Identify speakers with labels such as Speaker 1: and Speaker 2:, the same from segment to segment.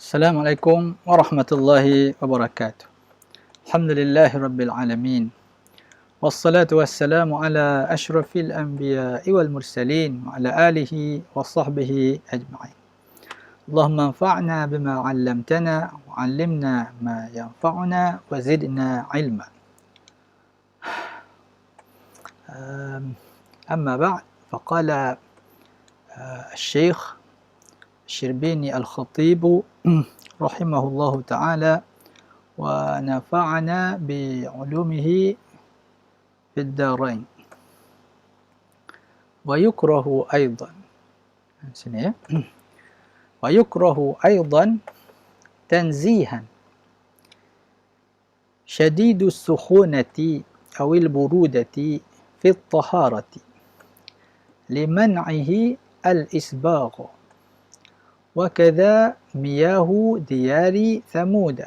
Speaker 1: Assalamualaikum warahmatullahi wabarakatuh. Alhamdulillahi rabbil alamin. Wassalatu wassalamu ala ashrafil anbiya'i wal mursalin wa ala alihi wa sahbihi ajma'in. Allahumma anfa'na bima 'allamtana wa 'allimna ma yanfa'una wa zidna 'ilma. Amma ba'd, faqala الشيخ الشربيني الخطيب رحمه الله تعالى ونفعنا بعلومه في الدارين. ويكره أيضا ويكره أيضا تنزيها شديد السخونة أو البرودة في الطهارة لمنعه الإسباغ، وكذا مياه ديار ثمود،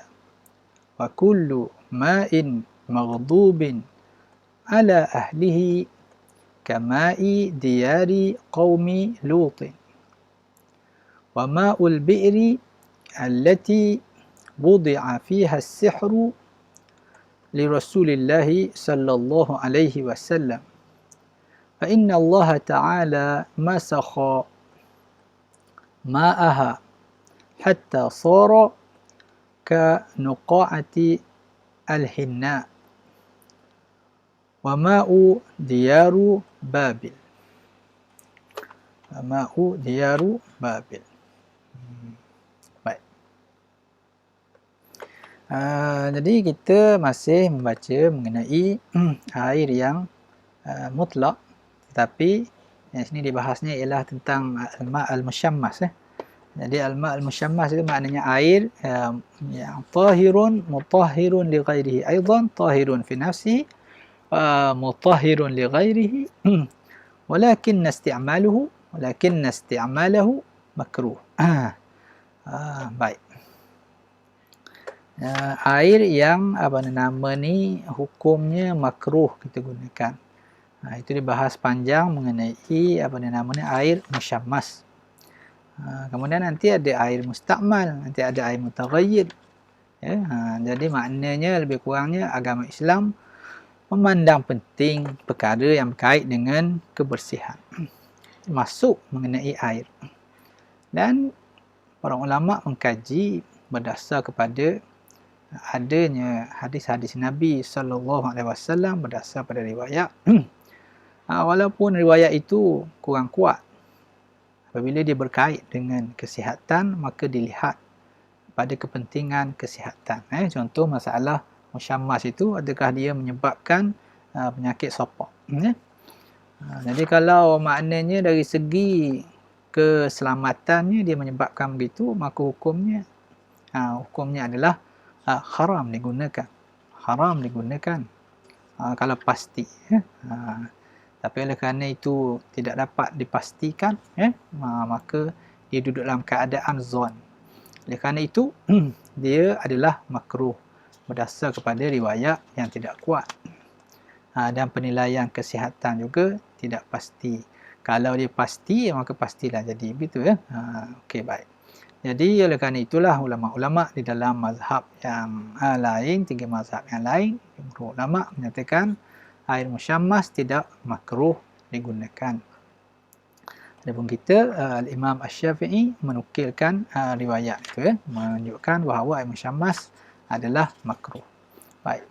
Speaker 1: وكل ماء مغضوب على أهله كماء ديار قوم لوط، وماء البئر التي وضع فيها السحر لرسول الله صلى الله عليه وسلم، فإن الله تعالى مسخ ماءها حتى صار كنقاعة الحناء، وماء ديار بابل. وماء ديار بابل. Baik. Jadi kita masih membaca mengenai air yang mutlak, tetapi yang sini dibahasnya ialah tentang al-ma' al-musyammas. Jadi al-ma' al-musyammas itu maknanya air yang tahirun mutahhirun li ghairihi, aidan tahirun fi nafsihi mutahhirun li ghairihi, walakin isti'maluhu makruh. Baik. Air yang hukumnya makruh kita gunakan. Itu dibahas panjang mengenai air musyammas. Kemudian nanti ada air mustakmal, nanti ada air mutaghayyir. Jadi maknanya lebih kurangnya agama Islam memandang penting perkara yang berkait dengan kebersihan, masuk mengenai air. Dan para ulama mengkaji berdasar kepada adanya hadis-hadis Nabi SAW berdasar pada riwayat. Walaupun riwayat itu kurang kuat, apabila dia berkait dengan kesihatan, maka dilihat pada kepentingan kesihatan. Contoh masalah musyammas itu, adakah dia menyebabkan penyakit sopak. Jadi kalau maknanya dari segi keselamatannya dia menyebabkan begitu, maka hukumnya adalah haram digunakan. Haram digunakan kalau pasti. Tapi oleh kerana itu tidak dapat dipastikan, maka dia duduk dalam keadaan zon. Oleh kerana itu dia adalah makruh berdasar kepada riwayat yang tidak kuat. Dan penilaian kesihatan juga tidak pasti. Kalau dia pasti, maka pastilah jadi begitu ya. Okey, baik. Jadi oleh kerana itulah ulama-ulama di dalam mazhab yang lain, 3 mazhab yang lain, ulama menyatakan air musyammas tidak makruh digunakan. Adapun kita, Imam Asy-Syafi'i menukilkan riwayat itu, menunjukkan bahawa air musyammas adalah makruh. Baik.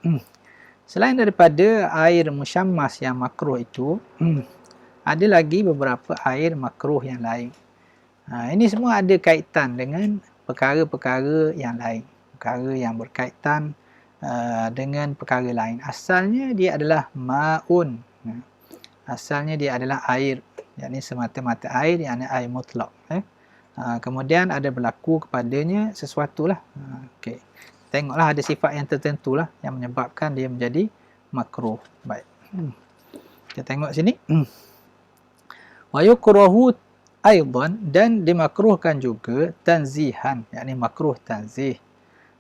Speaker 1: Selain daripada air musyammas yang makruh itu, ada lagi beberapa air makruh yang lain. Ini semua ada kaitan dengan perkara-perkara yang lain, perkara yang berkaitan dengan perkara lain. Asalnya dia adalah ma'un. Asalnya dia adalah air, yakni semata-mata air, yakni air mutlak. Kemudian ada berlaku kepadanya sesuatu lah. Okey. Tengoklah ada sifat yang tertentu lah yang menyebabkan dia menjadi makruh. Baik. Kita tengok sini. Wa yukrahu aidan, dan dimakruhkan juga tanzihan, yakni makruh tanzih.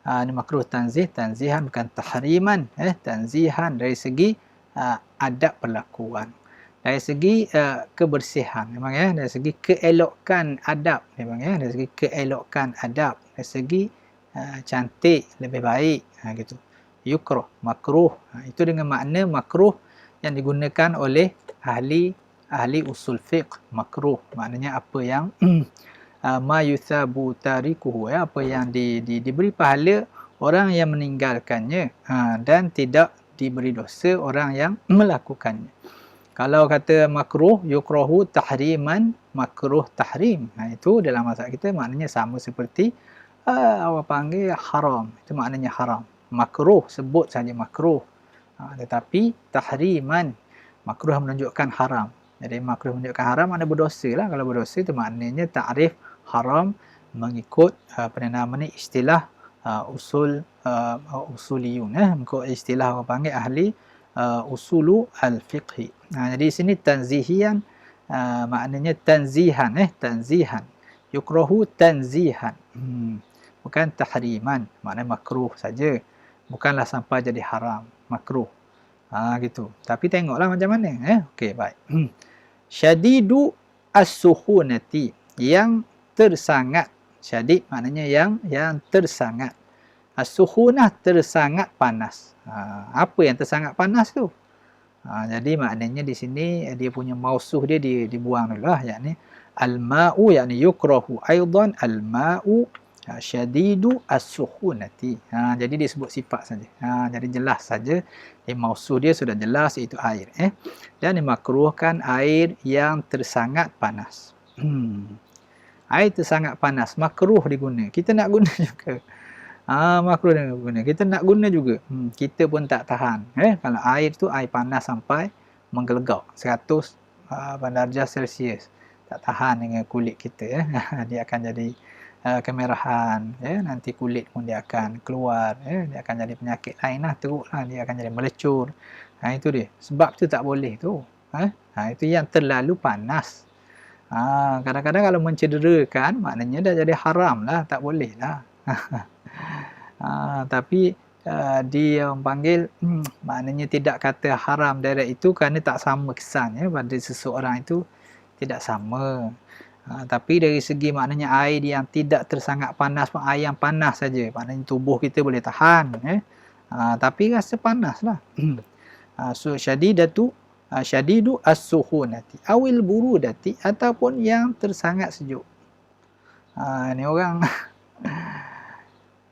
Speaker 1: Ini makruh tanzihan bukan tahriman, tanzihan dari segi adab perlakuan. dari segi kebersihan memang ya, dari segi keelokan adab memang ya, dari segi keelokan adab, dari segi cantik lebih baik gitu. Yukrah, makruh, itu dengan makna makruh yang digunakan oleh ahli usul fiqh. Makruh maknanya apa yang ma yuthabu tarikuhu, ya, apa yang diberi pahala orang yang meninggalkannya, dan tidak diberi dosa orang yang melakukannya. Kalau kata makruh, yukrahu tahriman, makruh tahrim. Itu dalam bahasa kita maknanya sama seperti orang panggil haram. Itu maknanya haram. Makruh, sebut saja makruh. Tetapi tahriman, makruh menunjukkan haram. Jadi makruh menunjukkan haram, mana berdosa lah. Kalau berdosa itu maknanya ta'rif haram mengikut namanya istilah usuliyun. Mengikut istilah orang panggil ahli usulu al-fiqhi. Jadi sini tanzihian, maknanya tanzihan, tanzihan. Yukrahu tanzihan. Bukan tahriman, maknanya makruh saja. Bukanlah sampai jadi haram, makruh. Gitu. Tapi tengoklah macam mana. Okey, baik. Syadidu as-suhunati, yang tersangat. Syadid maknanya yang tersangat. As-suhunah tersangat panas. Apa yang tersangat panas tu? Jadi maknanya di sini dia punya mausuh dia dibuang dulu lah, yakni al-ma'u, yakni yukrahu aidan al-ma'u syadidu as-suhunati. Jadi dia sebut sifat saja. Jadi jelas saja mausuh dia sudah jelas, iaitu air. Dan dimakruhkan air yang tersangat panas. Air tersangat panas, makruh diguna. Kita nak guna juga. Makruh dengan guna. Kita nak guna juga. Kita pun tak tahan. Kalau air tu air panas sampai menggelegak 100 darjah Celsius. Tak tahan dengan kulit kita. Dia akan jadi kemerahan. Nanti kulit pun dia akan keluar. Dia akan jadi penyakit lain lah. Teruk lah. Dia akan jadi melecur. Itu dia. Sebab tu tak boleh tu. Itu yang terlalu panas. Kadang-kadang kalau mencederakan, maknanya dah jadi haram lah. Tak boleh lah. Tapi dia orang panggil maknanya tidak kata haram direct itu kerana tak sama kesannya pada seseorang itu, tidak sama. Tapi dari segi maknanya air yang tidak tersangat panas, air yang panas saja, maknanya tubuh kita boleh tahan, tapi rasa panas lah. So syadidu as-suhunati awil burudati, ataupun yang tersangat sejuk. Ni orang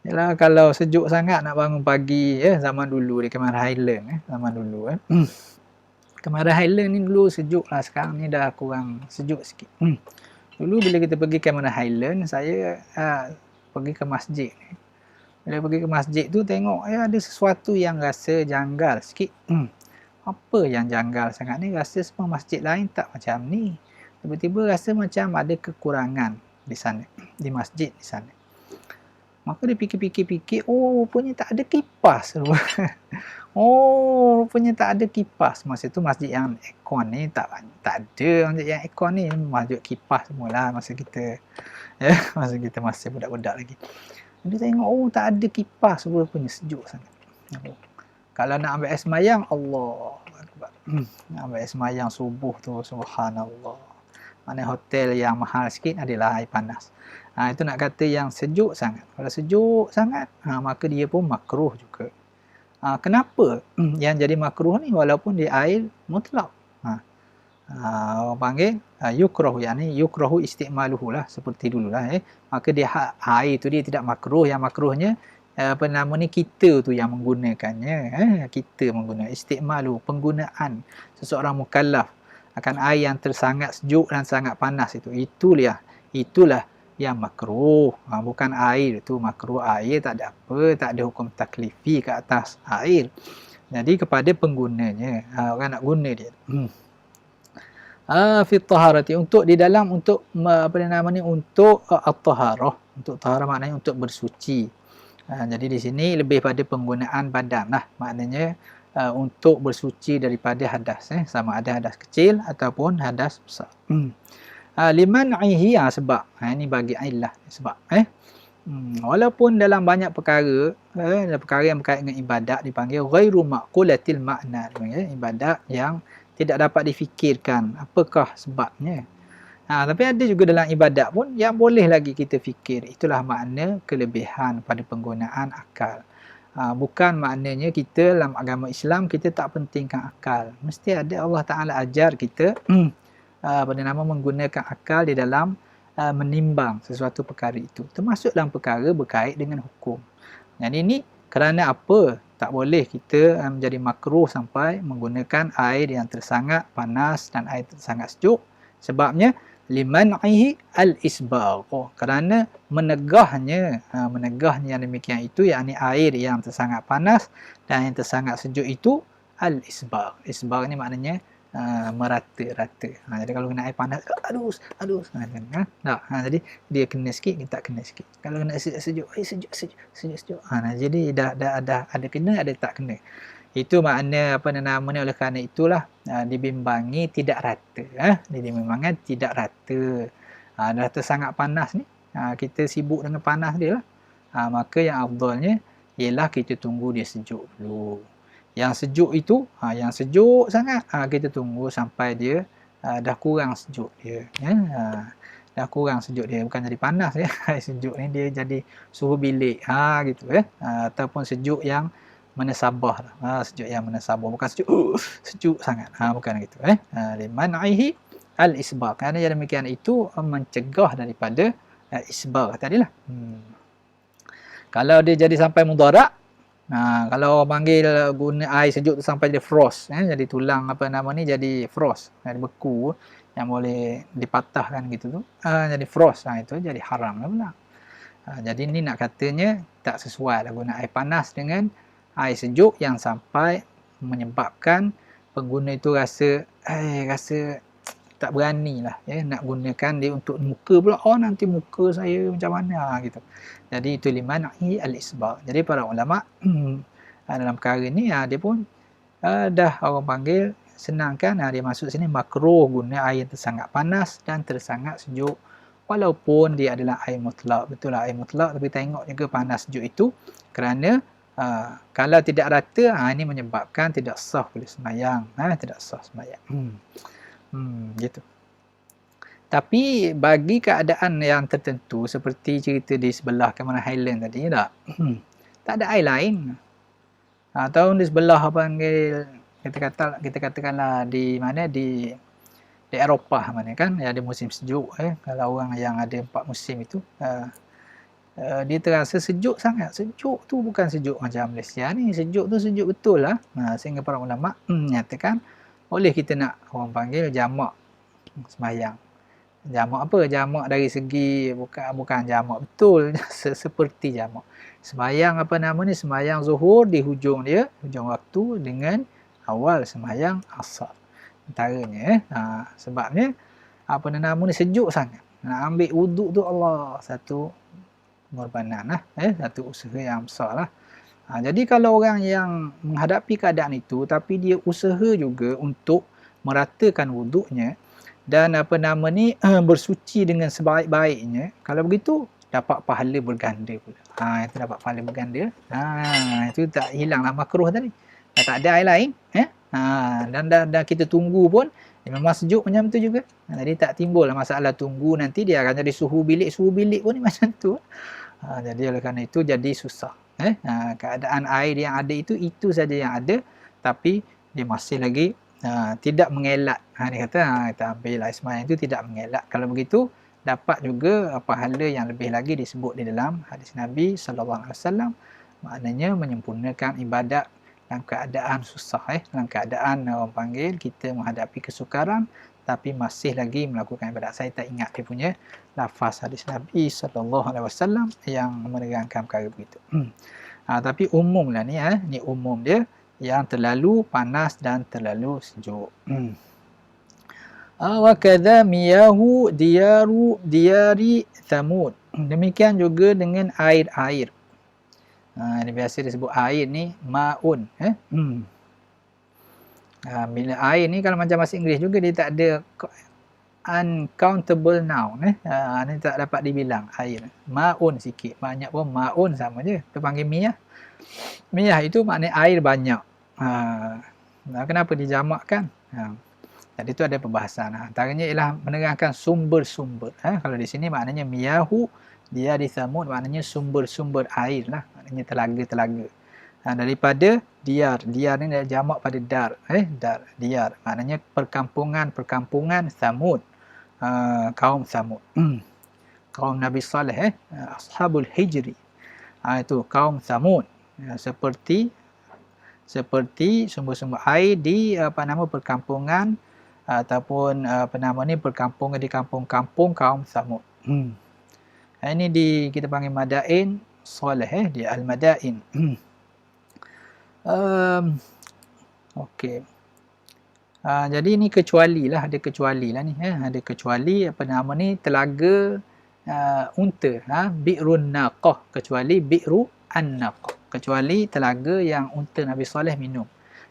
Speaker 1: yalah, kalau sejuk sangat nak bangun pagi, zaman dulu di Kemaran Highland, zaman dulu. Kemaran Highland ni dulu sejuk lah, sekarang ni dah kurang sejuk sikit. Dulu bila kita pergi Kemaran Highland, saya pergi ke masjid. Bila pergi ke masjid tu tengok ada sesuatu yang rasa janggal sikit. Apa yang janggal sangat ni? Rasa semua masjid lain tak macam ni. Tiba-tiba rasa macam ada kekurangan di sana, di masjid di sana. Maka dia fikir-fikir, rupanya tak ada kipas. Rupanya tak ada kipas. Masa tu masjid yang aircon ni tak ada masjid yang aircon ni. Masjid kipas semualah masa kita masa kita masih budak-budak lagi. Dia tengok, tak ada kipas, rupanya sejuk sangat. Kalau nak ambil air semayang, Allah Akbar. Nak ambil air semayang subuh tu, subhanallah. Mana hotel yang mahal sikit adalah air panas. Itu nak kata yang sejuk sangat. Kalau sejuk sangat, maka dia pun makruh juga. Kenapa yang jadi makruh ni walaupun dia air mutlak? Orang panggil yukrahu, yakni yukrahu istimaluhu lah, seperti dululah. Maka dia air tu dia tidak makruh. Yang makruhnya kita tu yang menggunakannya. Kita menggunakan istimalu, penggunaan seseorang mukallaf akan air yang tersangat sejuk dan sangat panas itulah yang makruh. Bukan air tu makruh. Air tak ada apa, tak ada hukum taklifi ke atas air. Jadi kepada penggunanya, orang nak guna dia. Fi taharati, untuk di dalam, untuk untuk at-taharah. Untuk taharah maknanya untuk bersuci. Jadi di sini lebih pada penggunaan badan lah. Maknanya untuk bersuci daripada hadas. Sama ada hadas kecil ataupun hadas besar. Liman'ihi, sebab. Ini bagi illah, sebab. Walaupun dalam banyak perkara, perkara yang berkaitan dengan ibadat dipanggil ghairu ma'qulatil makna. Ibadat yang tidak dapat difikirkan apakah sebabnya. Tapi ada juga dalam ibadat pun yang boleh lagi kita fikir. Itulah makna kelebihan pada penggunaan akal. Bukan maknanya kita dalam agama Islam kita tak pentingkan akal. Mesti ada Allah Ta'ala ajar kita menggunakan akal di dalam menimbang sesuatu perkara itu. Termasuk dalam perkara berkait dengan hukum. Jadi ini kerana apa tak boleh kita menjadi makruh sampai menggunakan air yang tersangat panas dan air tersangat sejuk. Sebabnya liman'ihi al-isbagh, kerana menegahnya yang demikian itu, yakni air yang tersangat panas dan yang tersangat sejuk itu al-isbagh. Isbagh ni maknanya merata-rata. Jadi kalau kena air panas adus jadi dia kena sikit, kita tak kena sikit. Kalau kena sejuk sejuk. Jadi dah ada kena, ada tak kena. Itu makna oleh kerana itulah dibimbangi tidak rata. Dibimbangi tidak rata. Dah tersangat panas ni, kita sibuk dengan panas dia lah. Maka yang afdalnya ialah kita tunggu dia sejuk dulu. Yang sejuk itu, yang sejuk sangat, kita tunggu sampai dia dah kurang sejuk dia. Dah kurang sejuk dia, bukan jadi panas ya. Sejuk ni dia jadi suhu bilik gitu ya. Ataupun sejuk yang menasabah, sejuk yang menasabah, bukan sejuk sangat, bukan gitu liman'ihi al-isbagh. Kerana yang demikian itu mencegah daripada isbagh tadilah. Kalau dia jadi sampai mudarat, kalau orang panggil guna air sejuk tu sampai jadi frost, jadi tulang jadi frost, jadi beku yang boleh dipatahkan gitu tu, jadi frost, itu jadi haram lah pula. Jadi ni nak katanya tak sesuai lah guna air panas dengan air sejuk yang sampai menyebabkan pengguna itu rasa tak berani lah nak gunakan dia untuk muka pula. Nanti muka saya macam mana gitu. Jadi itu liman'i al-isbagh. Jadi para ulama dalam perkara ni dia pun dah orang panggil senangkan, dia masuk sini makruh guna air yang tersangat panas dan tersangat sejuk, walaupun dia adalah air mutlak. Betul lah air mutlak, tapi tengok juga panas sejuk itu, kerana kalau tidak rata, ini menyebabkan tidak sah boleh sembahyang. Tidak sah sembahyang. Gitu. Tapi bagi keadaan yang tertentu, seperti cerita di sebelah Cameron Highland tadi, tak ada air lain. Atau di sebelah panggil, kita katakanlah di mana, di Eropah mana kan, ada musim sejuk. Kalau orang yang ada 4 musim itu, dia terasa sejuk sangat. Sejuk tu bukan sejuk macam Malaysia ni. Sejuk tu sejuk betul lah. Sehingga para ulama menyatakan boleh kita nak orang panggil jamak sembahyang. Jamak apa? Jamak dari segi bukan jamak betul seperti jamak. Sembahyang sembahyang zuhur di hujung dia, hujung waktu, dengan awal sembahyang asar. Antaranya sebabnya sejuk sangat. Nak ambil wuduk tu Allah, satu pengorbanan lah, satu usaha yang besar lah. Jadi kalau orang yang menghadapi keadaan itu, tapi dia usaha juga untuk meratakan wuduknya dan bersuci dengan sebaik-baiknya, kalau begitu dapat pahala berganda pula. Itu dapat pahala berganda. Itu tak hilanglah makruh tadi. Dah tak ada air lain, dan dah kita tunggu pun memang sejuk macam tu juga. Jadi tak timbul masalah tunggu, nanti dia akan jadi suhu bilik pun macam tu. Jadi oleh kerana itu jadi susah. Keadaan air yang ada itu saja yang ada, tapi dia masih lagi tidak mengelak. Dia kata kita ambil air sembahyang itu tidak mengelak. Kalau begitu dapat juga pahala yang lebih lagi disebut di dalam hadis Nabi SAW, maknanya menyempurnakan ibadat dalam keadaan susah, dalam keadaan orang panggil kita menghadapi kesukaran tapi masih lagi melakukan ibadat. Saya tak ingat dia punya lafaz hadis Nabi SAW yang menerangkan perkara begitu. Tapi umum lah ni, ni umum dia, yang terlalu panas dan terlalu sejuk. Wa kadza miyahu diyari Thamud. Demikian juga dengan air-air. Ini biasa disebut air ni ma'un. Bila air ni kalau macam bahasa Inggeris juga, dia tak ada uncountable noun. Ni tak dapat dibilang air. Ma'un sikit, banyak pun ma'un sama je. Kita panggil miyah. Miyah itu maknanya air banyak. Kenapa dijamakkan? Tadi itu ada perbahasan. Antaranya ialah menerangkan sumber-sumber. Kalau di sini maknanya miyahu, dia di Thamud maknanya sumber-sumber air lah. Maknanya telaga-telaga. Daripada diyar. Diyar ni adalah jamak pada dar. Dar, diyar. Maknanya perkampungan Thamud. Kaum Thamud. Kaum Nabi Saleh. Ashabul Hijri. Itu kaum Thamud. Seperti sumber-sumber air di perkampungan ataupun perkampungan di kampung-kampung kaum Thamud. Ini kita panggil Madain Saleh, di Al-Madain. Okey. Jadi ini kecuali lah, ada kecuali lah ni. Ada kecuali telaga unta. Bi'run Naqah, kecuali Bi'ru An-Naqah. Kecuali telaga yang unta Nabi Saleh minum.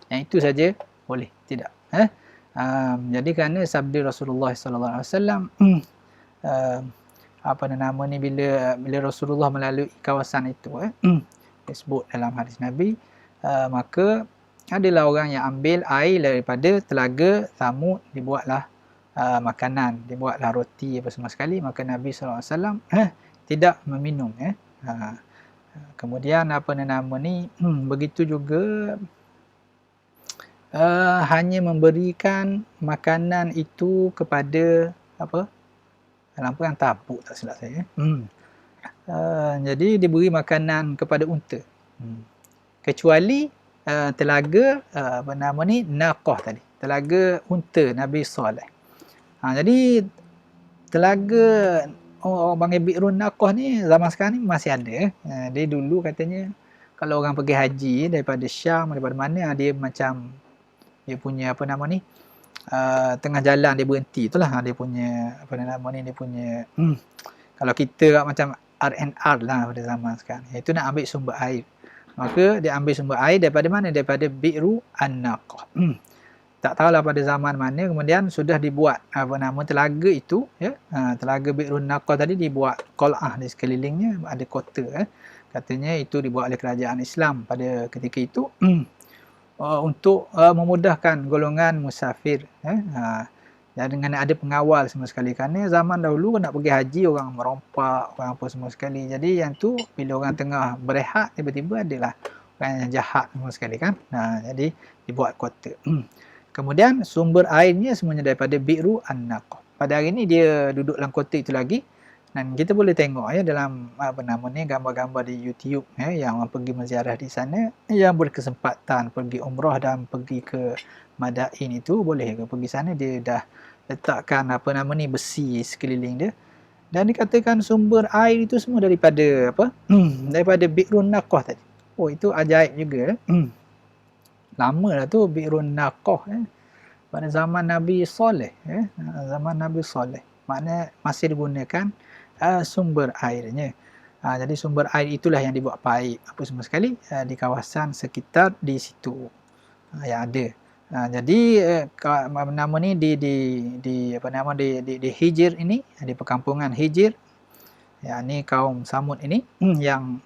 Speaker 1: Yang itu saja boleh, tidak. Jadi kerana sabda Rasulullah sallallahu alaihi wasallam, bila Rasulullah melalui kawasan itu, disebut dalam hadis Nabi, maka adalah orang yang ambil air daripada telaga Thamud, dibuatlah makanan, dibuatlah roti apa semua sekali, maka Nabi sallallahu alaihi wasallam tidak meminum. Kemudian begitu juga hanya memberikan makanan itu kepada dalam perang Tabuk, tak silap saya. Jadi diberi makanan kepada unta. Kecuali telaga Naqah tadi, telaga unta Nabi Saleh. Jadi telaga orang panggil Bi'run Naqah ni zaman sekarang ni masih ada. Dia dulu katanya kalau orang pergi haji daripada Syam, daripada mana, dia macam dia punya tengah jalan dia berhenti, itulah dia punya dia punya kalau kita macam R&R lah pada zaman sekarang, itu nak ambil sumber air, maka dia ambil sumber air daripada mana? Daripada Bi'ru An-Naqah. Tak tahulah pada zaman mana kemudian sudah dibuat telaga itu, telaga Bi'run Naqah tadi dibuat qal'ah di sekelilingnya, ada kota. Katanya itu dibuat oleh kerajaan Islam pada ketika itu untuk memudahkan golongan musafir, dan dengan ada pengawal semua sekali, kerana zaman dahulu nak pergi haji orang merompak, orang apa semua sekali. Jadi yang tu bila orang tengah berehat, tiba-tiba adalah orang yang jahat semua sekali kan. Jadi dibuat kota. Kemudian sumber airnya semuanya daripada Bi'ru An-Naqah. Pada hari ni dia duduk dalam kota itu lagi, dan kita boleh tengok dalam gambar-gambar di YouTube yang orang pergi menziarah di sana, yang berkesempatan pergi umrah dan pergi ke Madain itu, boleh ke pergi sana, dia dah letakkan besi sekeliling dia, dan dikatakan sumber air itu semua daripada daripada Bi'run Naqah tadi. Itu ajaib juga. Lama lah tu Bi'run Naqah pada zaman Nabi Saleh. Zaman Nabi Saleh, makna masih digunakan sumber airnya. Jadi sumber air itulah yang dibuat paip apa semua sekali di kawasan sekitar di situ yang ada. Jadi di Hijr ini, di perkampungan Hijr, ni kaum Thamud ini yang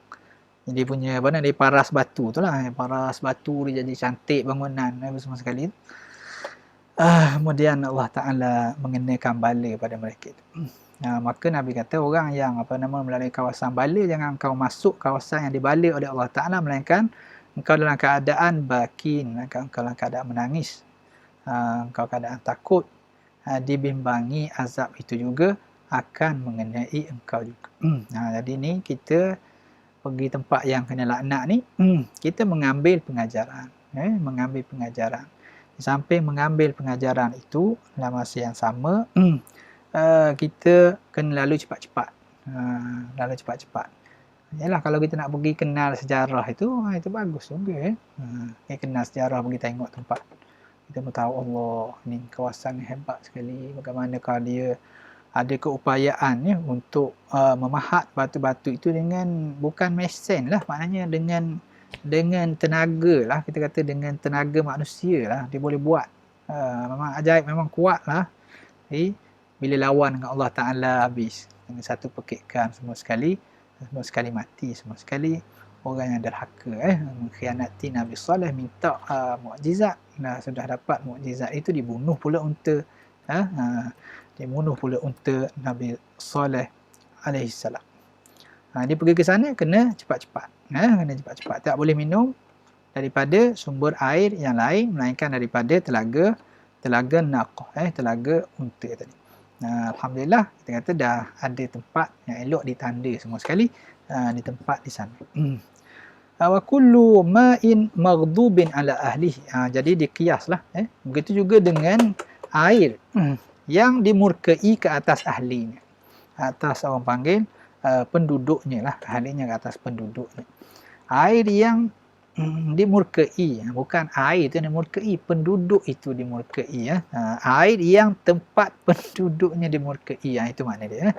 Speaker 1: dia punya dia paras batu tu lah, paras batu dia jadi cantik bangunan apa semua sekali. Kemudian Allah Ta'ala mengenakan bala pada mereka itu. Maka Nabi kata orang yang melalui kawasan bala, jangan kau masuk kawasan yang dibala oleh Allah Ta'ala, melainkan engkau dalam keadaan bakin, engkau dalam keadaan menangis, engkau keadaan takut, dibimbangi azab itu juga akan mengenai engkau juga. Jadi ni kita pergi tempat yang kena laknat ni, kita mengambil pengajaran. Mengambil pengajaran. Di samping mengambil pengajaran itu, dalam masa yang sama, kita kena lalu cepat-cepat. Lalu cepat-cepat. Yalah, kalau kita nak pergi kenal sejarah itu bagus juga. Kita kenal sejarah, pergi tengok tempat. Kita tahu Allah, ni kawasan hebat sekali. Bagaimanakah dia ada keupayaan untuk memahat batu-batu itu dengan bukan mesin lah, maknanya dengan tenaga lah, kita kata dengan tenaga manusia lah dia boleh buat. Memang ajaib, memang kuat lah. Bila lawan dengan Allah Ta'ala habis dengan satu pekikan semua sekali mati semua sekali. orang yang derhaka, mengkhianati Nabi Saleh, minta mukjizat. Nah, sudah dapat mukjizat itu dibunuh pula unta, dibunuh pula unta Nabi Saleh alaihi salam. Dia pergi ke sana kena cepat-cepat, kena cepat-cepat, tak boleh minum daripada sumber air yang lain melainkan daripada telaga naqah, telaga unta tadi. Alhamdulillah, kita kata dah ada tempat yang elok ditanda semua sekali di tempat di sana. Wa kullu ma'in maghdubin ala ahlihi. Jadi dikiaslah, begitu juga dengan air yang dimurkai ke atas ahlinya, atas orang panggil penduduknya lah, ahlinya ke atas penduduknya. Air yang dimurkai, bukan air itu yang dimurkai, penduduk itu dimurkai, air yang tempat penduduknya dimurkai, itu makna dia.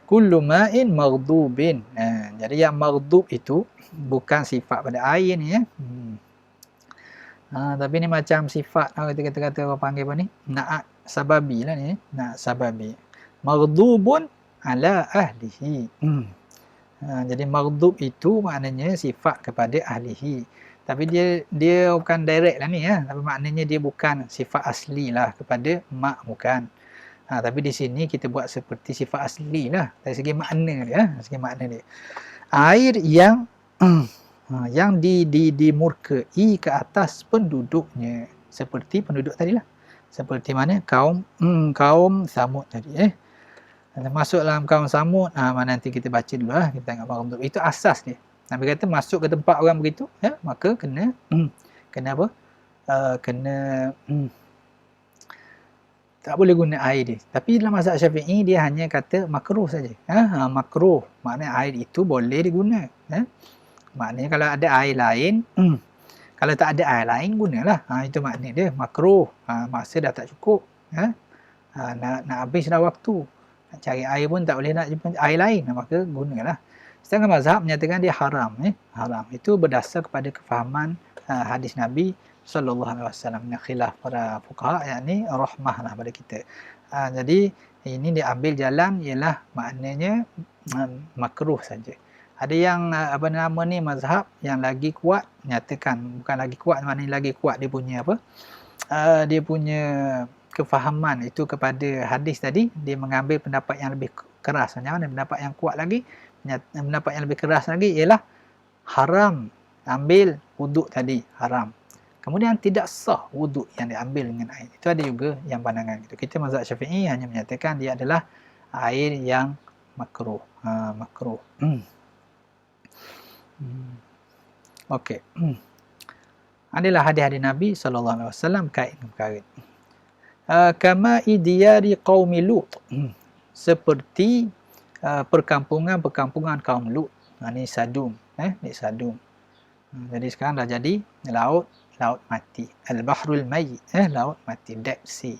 Speaker 1: Kullu ma'in maghdubin. Jadi yang maghdub itu bukan sifat pada air ni, tapi ni macam sifat kita kata apa panggil apa ni, na'at sababi lah ni, na'at sababi. Maghdubun ala ahlihi. Jadi maghdub itu maknanya sifat kepada ahlihi, tapi dia bukan direct lah ni, tapi maknanya dia bukan sifat asli lah kepada mak, bukan. Tapi di sini kita buat seperti sifat asli lah dari segi makna dia, air yang dimurkai ke atas penduduknya, seperti penduduk tadilah, seperti mana kaum Samud tadi, masuk dalam kaum Samud, nanti kita baca dulu kita tengok maghdub itu asas dia. Nabi kata masuk ke tempat orang begitu, maka kena apa? Tak boleh guna air dia. Tapi dalam mazhab Syafi'i dia hanya kata makruh saja. Makruh, maknanya air itu boleh diguna. Maknanya kalau ada air lain, kalau tak ada air lain gunalah. Itu makna dia makruh. Masa dah tak cukup. Nak habis dah waktu. Nak cari air pun tak boleh, nak jumpa air lain, maka gunalah. Sedangkan mazhab menyatakan dia haram. Haram. Itu berdasar kepada kefahaman hadis Nabi sallallahu alaihi wasallam, khilaf para fuqaha, yakni rahmah lah pada kita. Jadi ini diambil jalan ialah maknanya makruh saja. Ada yang apa nama ni mazhab yang lagi kuat nyatakan, bukan lagi kuat, maknanya lagi kuat dia punya apa? Dia punya kefahaman itu kepada hadis tadi, dia mengambil pendapat yang lebih keras. Macam mana pendapat yang kuat lagi? Pendapat yang lebih keras lagi ialah haram ambil wuduk tadi, haram. Kemudian tidak sah wuduk yang diambil dengan air. Itu ada juga yang pandangan itu. Kita mazhab Syafi'i hanya menyatakan dia adalah air yang makruh. Makruh. Okey. Adalah hadis-hadis Nabi sallallahu alaihi wasallam kait dengan perkara ini. Kama idiyari qaumi Lut. Seperti perkampungan kaum Lut. Ini Sadum, di Sadum. Jadi sekarang dah jadi laut mati, al-bahrul mayyit, laut mati, Dead Sea.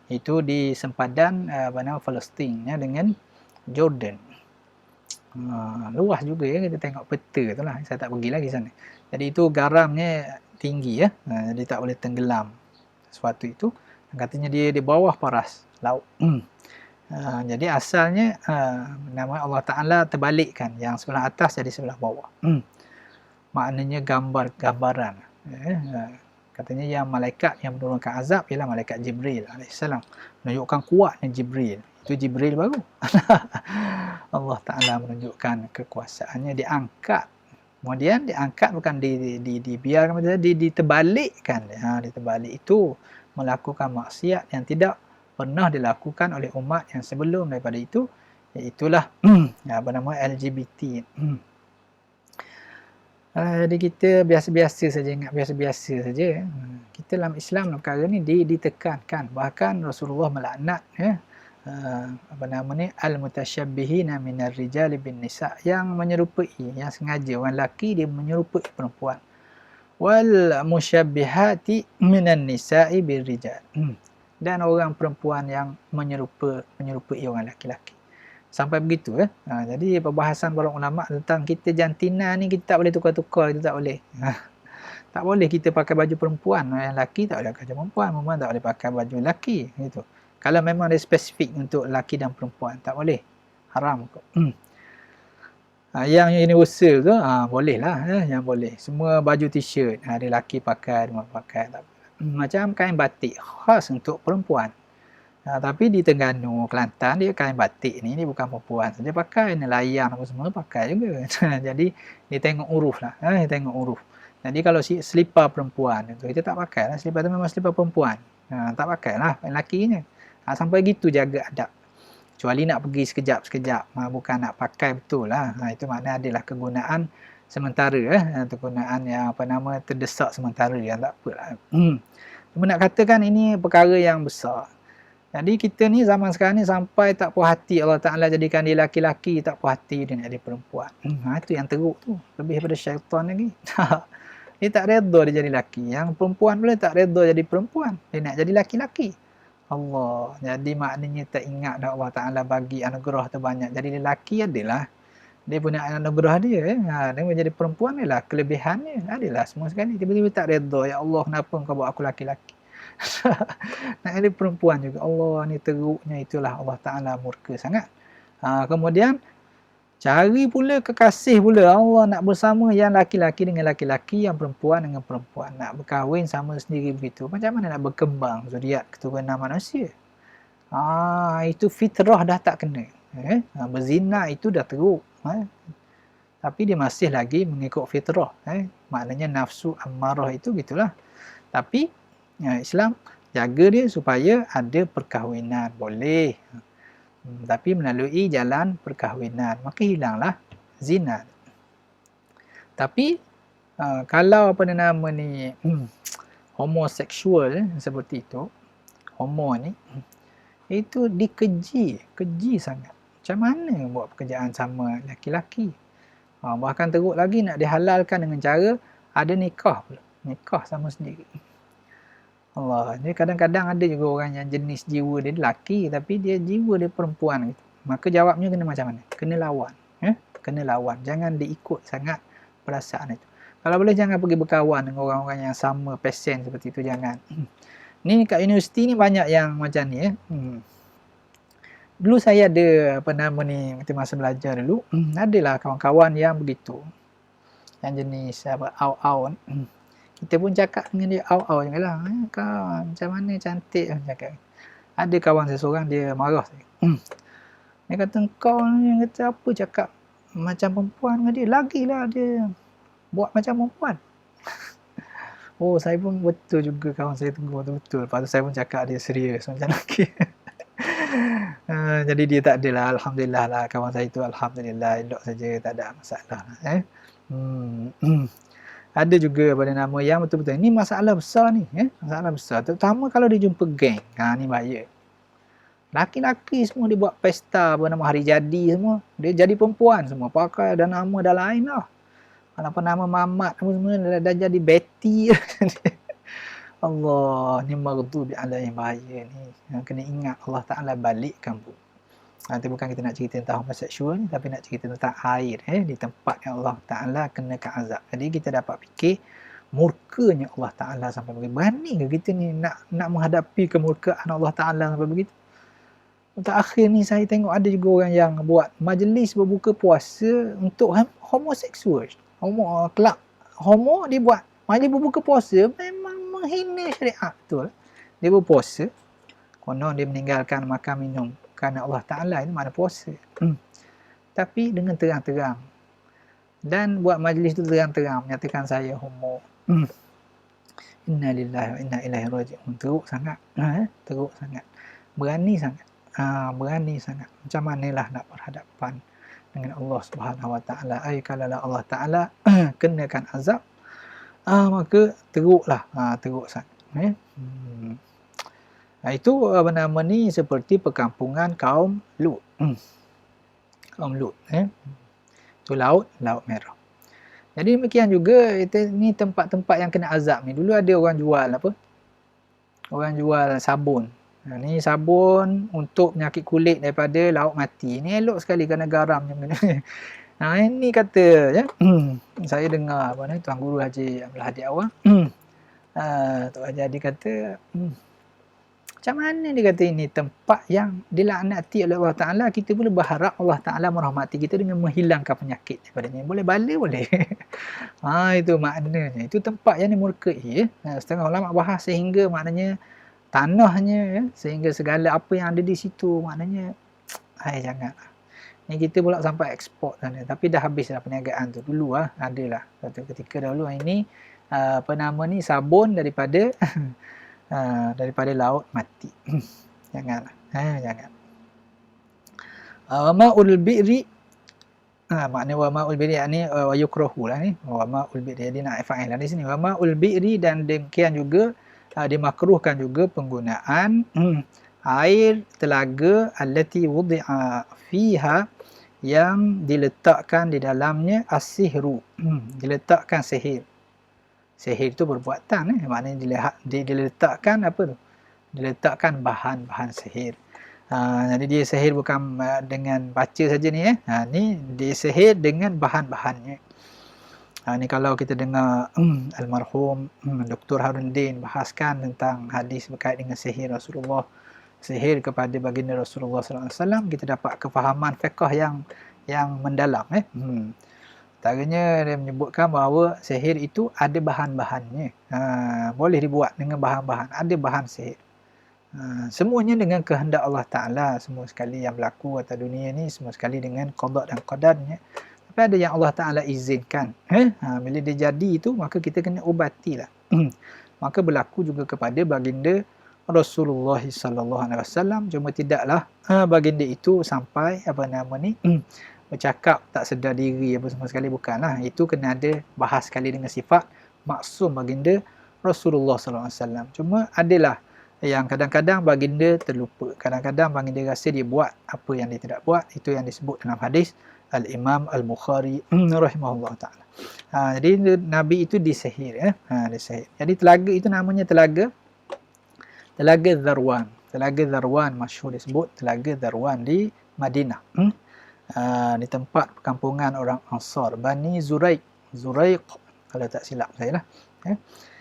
Speaker 1: Itu di sempadan Palestin dengan Jordan. Luas juga kita tengok peta tu lah, saya tak pergi lagi sana. Jadi itu garamnya tinggi, jadi tak boleh tenggelam sesuatu itu. Katanya dia di bawah paras laut. Jadi asalnya nama Allah Ta'ala terbalikkan, yang sebelah atas jadi sebelah bawah. Maknanya gambaran. Katanya yang malaikat yang menurunkan azab ialah malaikat Jibril alaihissalam, menunjukkan kuatnya Jibril. Itu Jibril baru. Allah Ta'ala menunjukkan kekuasaannya, diangkat. Kemudian diangkat bukan dibiarkan, diterbalikkan. Diterbalik itu melakukan maksiat yang tidak pernah dilakukan oleh umat yang sebelum daripada itu, iaitulah LGBT. Jadi kita biasa-biasa saja, ingat biasa-biasa saja. Kita dalam Islam dalam perkara ni ditekankan, bahkan Rasulullah melaknat al-mutasyabbihina minar rijali bin nisa, yang menyerupai, yang sengaja orang lelaki dia menyerupai perempuan, wal musyabbihati minan nisa'i bir rijal, dan orang perempuan yang menyerupai orang lelaki. Sampai begitu. Jadi perbahasan para ulama tentang kita jantina ni, kita tak boleh tukar-tukar, kita tak boleh. Tak boleh kita pakai baju perempuan, yang lelaki tak boleh pakai baju perempuan tak boleh pakai baju lelaki gitu. Kalau memang dia spesifik untuk lelaki dan perempuan, tak boleh. Haram. Yang universal tu boleh lah, yang boleh. Semua baju t-shirt, ada lelaki pakai, perempuan pakai. Tak apa. Macam kain batik khas untuk perempuan. Tapi di Terengganu, Kelantan, dia kain batik ni dia bukan perempuan saja pakai, nelayan apa semua pakai juga. Jadi dia tengok uruf lah, dia tengok uruf. Jadi kalau selipar perempuan tu kita tak pakai lah, selipar tu memang selipar perempuan. Tak pakai lah lakinya. Sampai gitu jaga adab. Kecuali nak pergi sekejap-sekejap, bukan nak pakai betul lah. Itu makna adalah kegunaan sementara, kegunaan yang apa nama terdesak sementara, yang tak apalah. Cuma nak katakan ini perkara yang besar. Jadi kita ni zaman sekarang ni sampai tak puas hati Allah Ta'ala jadikan dia laki-laki, tak puas hati dia nak jadi perempuan. Itu yang teruk tu, lebih daripada syaitan lagi. Dia tak redha dia jadi laki. Yang perempuan pula tak redha jadi perempuan, dia nak jadi laki-laki. Allah. Jadi maknanya tak ingat dah Allah Ta'ala bagi anugerah tu banyak. Jadi lelaki adalah dia punya anugerah dia. Dia menjadi perempuan adalah kelebihannya. Adalah semua sekali. Tiba-tiba tak redha. Ya Allah, kenapa kau buat aku laki-laki? Nak jadi perempuan juga. Allah ni teruknya, itulah Allah Ta'ala murka sangat. Kemudian cari pula kekasih pula. Allah nak bersama yang laki-laki dengan laki-laki, yang perempuan dengan perempuan. Nak berkahwin sama sendiri begitu. Macam mana nak berkembang zuriat keturunan manusia? Itu fitrah dah tak kena. Berzina itu dah teruk. Tapi dia masih lagi mengikut fitrah. Maknanya nafsu ammarah itu gitulah. Tapi Islam jaga dia supaya ada perkahwinan. Boleh. Tapi melalui jalan perkahwinan, maka hilanglah zina. Tapi kalau apa nama ni homoseksual seperti itu, homo ni itu dikeji, keji sangat. Macam mana buat pekerjaan sama laki-laki? Bahkan teruk lagi nak dihalalkan dengan cara ada nikah pula. Nikah sama sendiri. Allah, ni kadang-kadang ada juga orang yang jenis jiwa dia lelaki tapi dia jiwa dia perempuan gitu. Maka jawabnya kena macam mana? Kena lawan. Kena lawan. Jangan diikut sangat perasaan itu. Kalau boleh jangan pergi berkawan dengan orang-orang yang sama pesen seperti itu, jangan. Ni kat universiti ni banyak yang macam ni. Dulu saya ada apa nama ni, masa belajar dulu, adalah kawan-kawan yang begitu. Yang jenis apa au-au. Kita pun cakap dengan dia au-au je lah. Kau macam mana cantik cakap. Ada kawan saya seorang dia marah saya. Dia kata kau ni kata apa cakap macam perempuan dengan dia. Lagilah dia buat macam perempuan. Oh, saya pun betul juga kawan saya tegur betul. Lepas tu saya pun cakap dia serius macam lelaki. Jadi dia tak adalah, alhamdulillah lah kawan saya tu, alhamdulillah elok saja, tak ada masalah. Ada juga pada nama yang betul-betul ini masalah besar ni, masalah besar, terutama kalau dia jumpa geng. Ni bahaya. Laki-laki semua dia buat pesta bernama hari jadi semua, dia jadi perempuan semua, pakai dan nama dah lain lah. Apa nama Mamat semua dah jadi Betty. Allah, ni maghdubi alaihim, bahaya ni. Kena ingat Allah Ta'ala balikkan pun. Nanti bukan kita nak cerita tentang homoseksual ni, tapi nak cerita tentang air di tempat yang Allah Ta'ala kenakan azab. Jadi kita dapat fikir murkanya Allah Ta'ala sampai begitu. Berani ke kita ni nak menghadapi kemurkaan Allah Ta'ala sampai begitu? Untuk akhir ni saya tengok ada juga orang yang buat majlis berbuka puasa untuk homoseksual. Kelab homo dia buat majlis berbuka puasa, memang menghina syariat. Betul. Dia berpuasa, konon dia meninggalkan makan minum kerana Allah Ta'ala, itu mana puasa. Tapi dengan terang-terang. Dan buat majlis tu terang-terang, menyatakan saya homo. Inna lillahi wa inna ilaihi raji'un. Teruk sangat. Teruk sangat. Berani sangat. Berani sangat. Macam manalah nak berhadapan dengan Allah Subhanahu Wa Ta'ala. Kalau Allah Ta'ala kenakan azab, maka teruklah. Teruk sangat. Itu apa nama ni, seperti perkampungan kaum Lut. Kaum Lut. Itu laut merah. Jadi demikian juga, ni tempat-tempat yang kena azab ni. Dulu ada orang jual apa? Orang jual sabun. Ni sabun untuk penyakit kulit daripada lauk mati. Ni elok sekali kerana garam. Ini kata, saya dengar apa ni, Tuan Guru Haji Abdul Hadi Awang. Tuan Haji Hadi kata, Macam mana dia kata ini tempat yang dilaknati oleh Allah Ta'ala, kita boleh berharap Allah Ta'ala merahmati kita dengan menghilangkan penyakit daripadanya. Boleh bala boleh. Itu maknanya. Itu tempat yang dimurkai. Ya. Setengah ulama bahas sehingga maknanya tanahnya, ya, sehingga segala apa yang ada di situ, maknanya, jangan. Ni kita pula sampai ekspor sana. Tapi dah habis dah perniagaan tu. Dulu adalah. Satu ketika dahulu ini, apa nama ni, sabun daripada daripada laut mati. Janganlah. Jangan. Wa ma'ul bi'ri, makna wa ma'ul bi'ri ni wa yukrahu lah ni. Wa ma'ul bi'ri, dia nak fa'il lah di sini. Wa ma'ul bi'ri, dan demikian juga dimakruhkan juga penggunaan air telaga allati wudi'a fiha, yang diletakkan di dalamnya as-sihru, diletakkan sihir. Sihir itu perbuatan, maknanya diletakkan apa tu? Diletakkan bahan-bahan sihir. Jadi dia sihir bukan dengan baca saja ni. Ni dia sihir dengan bahan-bahannya. Ni kalau kita dengar almarhum Dr. Haruddin bahaskan tentang hadis berkait dengan sihir Rasulullah, sihir kepada baginda Rasulullah SAW, kita dapat kefahaman fiqh yang mendalam. Antaranya dia menyebutkan bahawa sihir itu ada bahan-bahannya. Boleh dibuat dengan bahan-bahan, ada bahan sihir. Semuanya dengan kehendak Allah Ta'ala, semua sekali yang berlaku atas dunia ni, semua sekali dengan qada dan qadarnya. Tapi ada yang Allah Ta'ala izinkan. Bila dia jadi itu, maka kita kena obatilah. Maka berlaku juga kepada baginda Rasulullah SAW. Cuma tidaklah baginda itu sampai bercakap tak sedar diri apa semua sekali, bukanlah. Itu kena ada bahas sekali dengan sifat maksum baginda Rasulullah SAW. Cuma adalah yang kadang-kadang baginda terlupa, kadang-kadang baginda rasa dia buat apa yang dia tidak buat. Itu yang disebut dalam hadis Al-Imam Al-Bukhari rahimahullah ta'ala. Jadi Nabi itu disihir. Disihir. Jadi telaga itu namanya Telaga Dharwan. Telaga Dharwan masyhur disebut Telaga Dharwan di Madinah. Di tempat perkampungan orang Ansar, Bani Zuraiq kalau tak silap saya lah.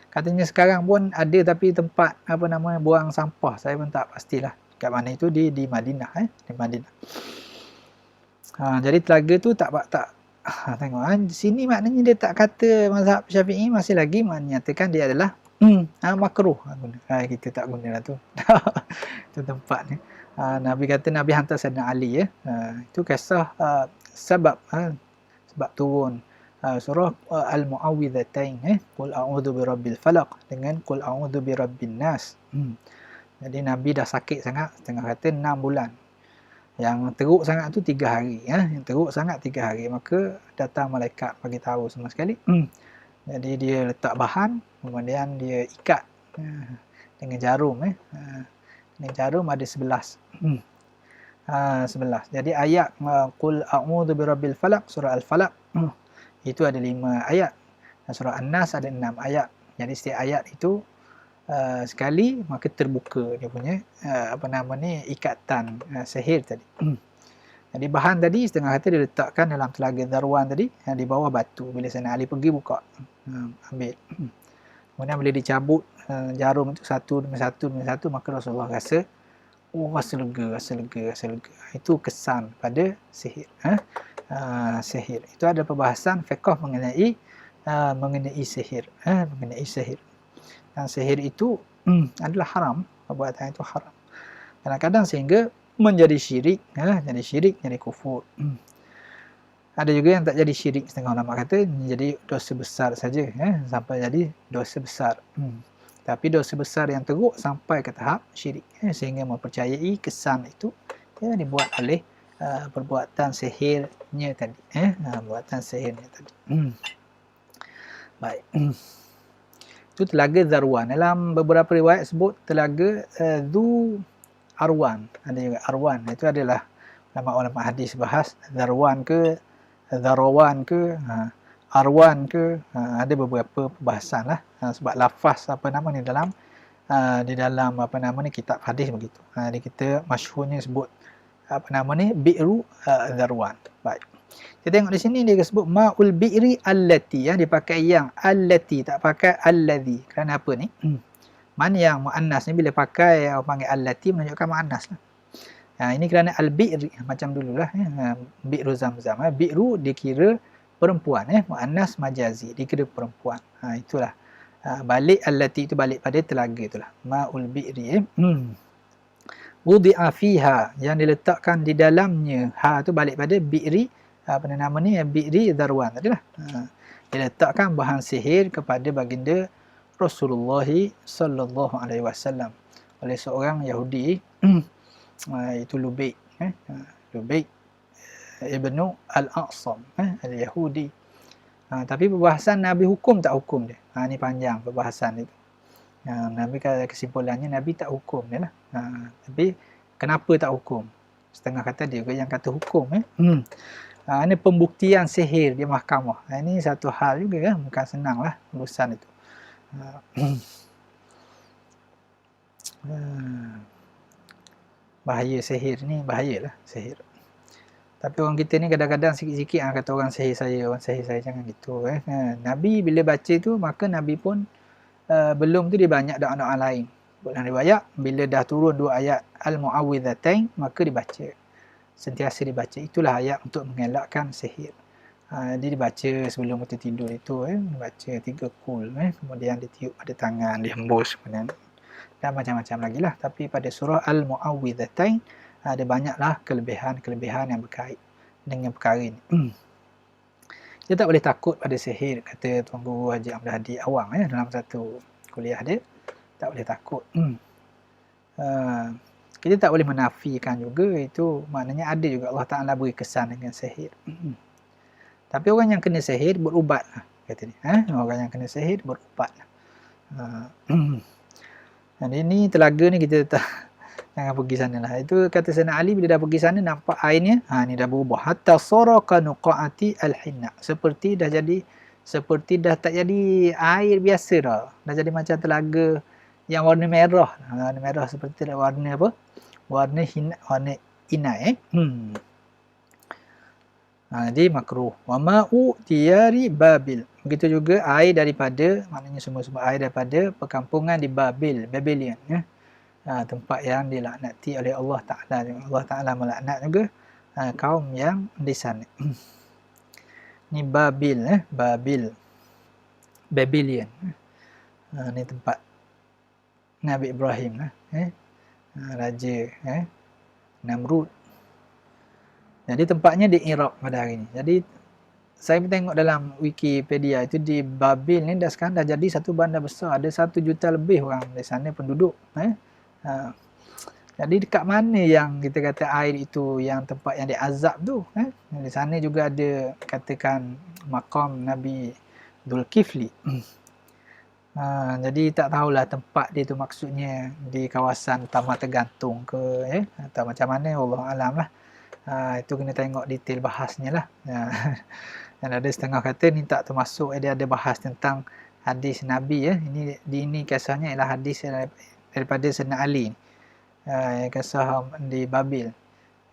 Speaker 1: Katanya sekarang pun ada, tapi tempat buang sampah saya pun tak pastilah kat mana itu, di Madinah. Di Madinah. Jadi telaga tu tak tengok sini, maknanya dia tak kata mazhab Syafi'i, masih lagi menyatakan dia adalah makruh kita tak guna lah tu. Itu tempat ni. Nabi kata Nabi hantar Sayyidina Ali. Itu kisah sebab turun surah Al-Mu'awwidhatain, Qul a'udzu birabbil falaq dengan Qul a'udzu birabbin nas. Jadi Nabi dah sakit sangat, setengah kata 6 bulan. Yang teruk sangat tu 3 hari. Yang teruk sangat 3 hari. Maka datang malaikat bagi tahu semua sekali. Jadi dia letak bahan, kemudian dia ikat dengan jarum. Dengan jarum ada 11. 11. Jadi ayat Qul a'udzu birabbil falaq, surah Al-Falaq, itu ada 5 ayat. Surah An-Nas ada 6 ayat. Jadi setiap ayat itu sekali, maka terbuka dia punya ikatan sihir tadi. Jadi bahan tadi setengah kata diletakkan dalam Telaga Dharwan tadi, di bawah batu. Bila Sayyidina Ali pergi buka, ambil. Kemudian bila dicabut jarum itu satu demi satu, maka Rasulullah rasa rasa lega. Itu kesan pada sihir. Sihir. Itu ada perbahasan fiqh mengenai sihir. Mengenai sihir. Dan sihir itu adalah haram. Perbuatan itu haram. Kadang-kadang sehingga menjadi syirik. Jadi kufur. Ada juga yang tak jadi syirik, setengah ulama kata menjadi dosa besar saja, sampai jadi dosa besar. Tapi dosa besar yang teruk sampai ke tahap syirik, sehingga mempercayai kesan itu dibuat oleh perbuatan sihirnya tadi. Perbuatan sihirnya tadi. Baik. Itu Telaga Dharwan. Dalam beberapa riwayat sebut Telaga Dhu Arwan. Ada juga Arwan. Itu adalah ulama hadis bahas Dharwan ke Dharawan ke Arwan ke, ada beberapa perbahasan lah. Sebab lafaz di dalam kitab hadis begitu. Jadi kita masyhurnya sebut bi'ru Dharwan. Baik. Kita tengok di sini dia sebut ma'ul bi'ri allati, dia pakai yang allati, tak pakai alladhi. Kerana apa ni? Mana yang muannas ni bila pakai orang panggil allati menunjukkan muannas lah. Ini kerana al-bi'r macam dululah bi'ru zamzam. Bi'ru dikira perempuan, muannas majazi dikira perempuan. Itulah. Balik allati itu balik pada telaga itulah. Ma'ul bi'ri. Wudi'a fiha, yang diletakkan di dalamnya. Tu balik pada bi'ri, apa nama ni, bi'ri darwan tadilah. Diletakkan bahan sihir kepada baginda Rasulullah sallallahu alaihi wasallam oleh seorang Yahudi, itu Lubayk, Lubayk ibnu al-A'sam, al-Yahudi. Tapi perbahasan Nabi hukum tak hukum dia. Ni panjang perbahasan itu. Nabi kesimpulannya Nabi tak hukum dia lah. Tapi kenapa tak hukum? Setengah kata dia juga yang kata hukum. Ini pembuktian sihir di mahkamah. Ini satu hal juga, bukan senang lah urusan itu. Bahaya sihir ni, bahayalah sihir. Tapi orang kita ni kadang-kadang sikit-sikit kata orang sihir saya, jangan gitu. Nabi bila baca tu, maka Nabi pun belum tu dia banyak doa-doa lain. Dalam riwayat, bila dah turun 2 ayat Al-Mu'awwidhatain, maka dibaca. Sentiasa dibaca. Itulah ayat untuk mengelakkan sihir. Dia dibaca sebelum kita tidur itu, dibaca 3 kul, kemudian ditiup pada tangan, dihembus, kemudian dan macam-macam lagi lah. Tapi pada surah Al-Mu'awwidhatain ada banyaklah kelebihan-kelebihan yang berkait dengan perkara ini. Dia tak boleh takut pada sihir, kata Tuan Guru Haji Abdul Hadi Awang dalam satu kuliah dia. Tak boleh takut. Kita tak boleh menafikan juga, itu maknanya ada juga Allah Ta'ala beri kesan dengan sihir. Tapi orang yang kena sihir berubat lah, kata dia. Orang yang kena sihir berubat lah. Dan ini telaga ni kita tak jangan pergi sana lah. Itu kata Sayyidina Ali, bila dah pergi sana nampak airnya, ni dah berubah. Hatta saraka nuqa'ati al-hinna. Seperti dah tak jadi air biasa dah. Dah jadi macam telaga yang warna merah. Warna merah seperti warna apa? Warna hinna, warna inai. Jadi makruh. Wa ma'u diyari Babil. Begitu juga air daripada, maknanya semua-semua air daripada perkampungan di Babil, Babylon, tempat yang dilaknati oleh Allah Ta'ala. Allah Ta'ala melaknat juga kaum yang di sana. Ni Babil, Babil, Babylon. Ni tempat Nabi Ibrahim, Raja Namrud. Jadi tempatnya di Iraq pada hari ini. Jadi saya tengok dalam Wikipedia itu, di Babil ni sekarang dah jadi satu bandar besar. Ada 1 juta lebih orang di sana penduduk. Jadi dekat mana yang kita kata air itu yang tempat yang diazab tu? Di sana juga ada katakan makam Nabi Dzulkifli. Jadi tak tahulah tempat dia tu maksudnya di kawasan Taman Tergantung ke, atau macam mana, Allah alam lah. Itu kena tengok detail bahasnya lah. Dan ada setengah kata ni tak termasuk, dia ada bahas tentang hadis Nabi. Ini kisahnya ialah hadis daripada Sayyidina Ali. Kisah di Babil.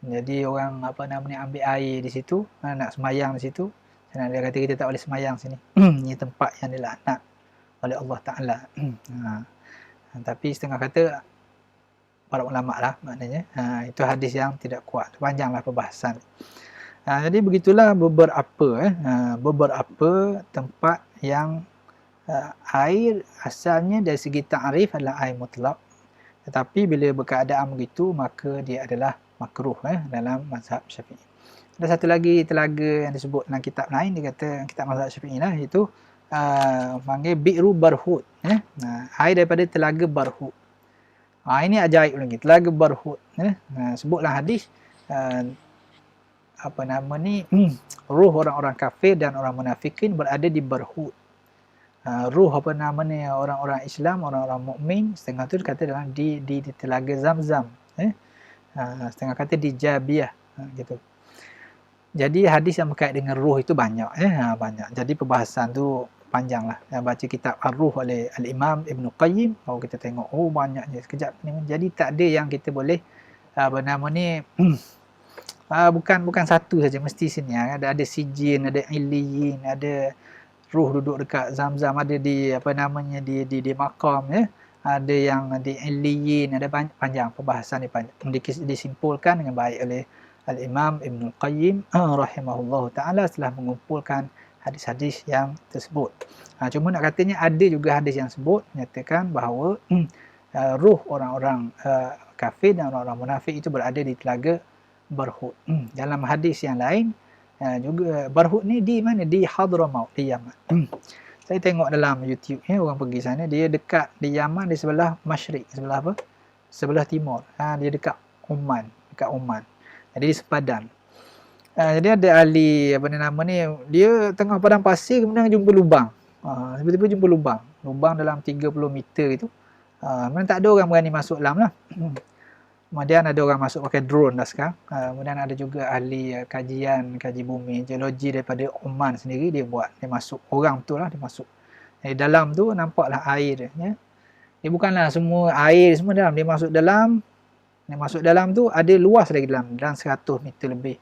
Speaker 1: Jadi orang ambil air di situ, nak semayang di situ. Sayyidina Ali kata kita tak boleh semayang sini. Ini tempat yang dilaknat oleh Allah Ta'ala. Tapi setengah kata para ulama lah maknanya. Itu hadis yang tidak kuat. Panjanglah perbahasan. Jadi begitulah beberapa tempat yang air asalnya dari segi ta'rif adalah air mutlak. Tetapi bila berkeadaan begitu, maka dia adalah makruh dalam mazhab Syafi'i. Ada satu lagi telaga yang disebut dalam kitab lain, dia kata kitab mazhab Syafi'i lah, itu panggil Bi'ru Barhut. Air daripada telaga Barhut. Ini ajaib lagi, telaga Barhut. Sebutlah hadis, ruh orang-orang kafir dan orang munafikin berada di Barhut. Ruh orang-orang Islam, orang-orang mukmin, setengah tu kata dalam di telaga Zamzam. Setengah kata di Jabiyah, gitu. Jadi hadis yang berkait dengan ruh itu banyak, banyak. Jadi perbahasan tu panjanglah. Baca kitab Ar-Ruh oleh Al-Imam Ibn Qayyim, kalau kita tengok banyaknya sekejap ni. Jadi tak ada yang kita boleh bukan satu saja, mesti sini ada sijin, ada iliyin, ada ruh duduk dekat Zamzam, ada di di makam, ada yang di Illiyin, ada panjang perbahasan disimpulkan dengan baik oleh Al-Imam Ibnul Qayyim rahimahullahu ta'ala setelah mengumpulkan hadis-hadis yang tersebut. Cuma nak katanya ada juga hadis yang sebut menyatakan bahawa ruh orang-orang kafir dan orang-orang munafik itu berada di telaga Barhut. Dalam hadis yang lain juga Barhut ni di mana? Di Hadramaut, di Yaman. Saya tengok dalam YouTube orang pergi sana, dia dekat di Yaman, di sebelah Masyrik, sebelah apa? Sebelah timur. Dia dekat Oman, Jadi di sepadan. Jadi ada ahli apa ni nama ni, dia tengah padang pasir kemudian jumpa lubang. Tiba-tiba jumpa lubang dalam 30 meter itu. Memang tak ada orang berani masuk dalam lah. Kemudian ada orang masuk pakai drone dah sekarang. Kemudian ada juga ahli kaji bumi, geologi daripada Oman sendiri, dia masuk, orang betul lah, dia masuk. Jadi dalam tu nampaklah air. Ya. Dia bukanlah semua air semua dalam, dia masuk dalam tu ada luas lagi dalam 100 meter lebih.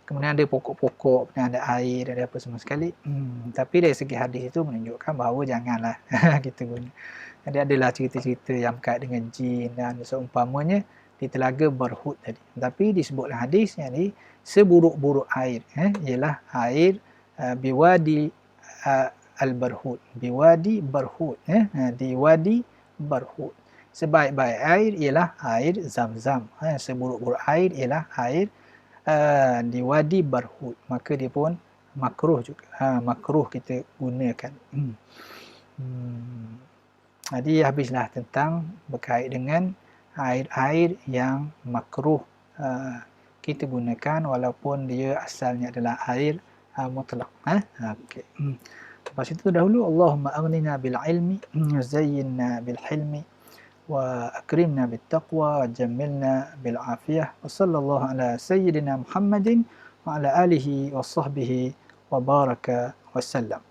Speaker 1: Kemudian ada pokok-pokok, kemudian ada air, ada apa semua sekali. Tapi dari segi hadis itu menunjukkan bahawa janganlah kita guna. Jadi adalah cerita-cerita yang berkait dengan jin dan seumpamanya di telaga Barhut tadi. Tapi disebutlah hadis yang ni seburuk-buruk air ialah air biwadi al-Barhut, biwadi Barhut, di wadi Barhut. Sebaik-baik air ialah air Zam-Zam. Seburuk-buruk air ialah air di wadi Barhut. Maka dia pun makruh juga. Makruh kita gunakan. Jadi habislah tentang berkait dengan air-air yang makruh kita gunakan walaupun dia asalnya adalah air mutlak. Okey. Lepas itu dahulu Allahumma aghnina bil ilmi, zayyinna bil hilmi, wa akrimna bit taqwa, wa jammilna bil afiyah. Wa sallallahu ala sayyidina Muhammadin wa ala alihi wa sahbihi wa baraka wa sallam.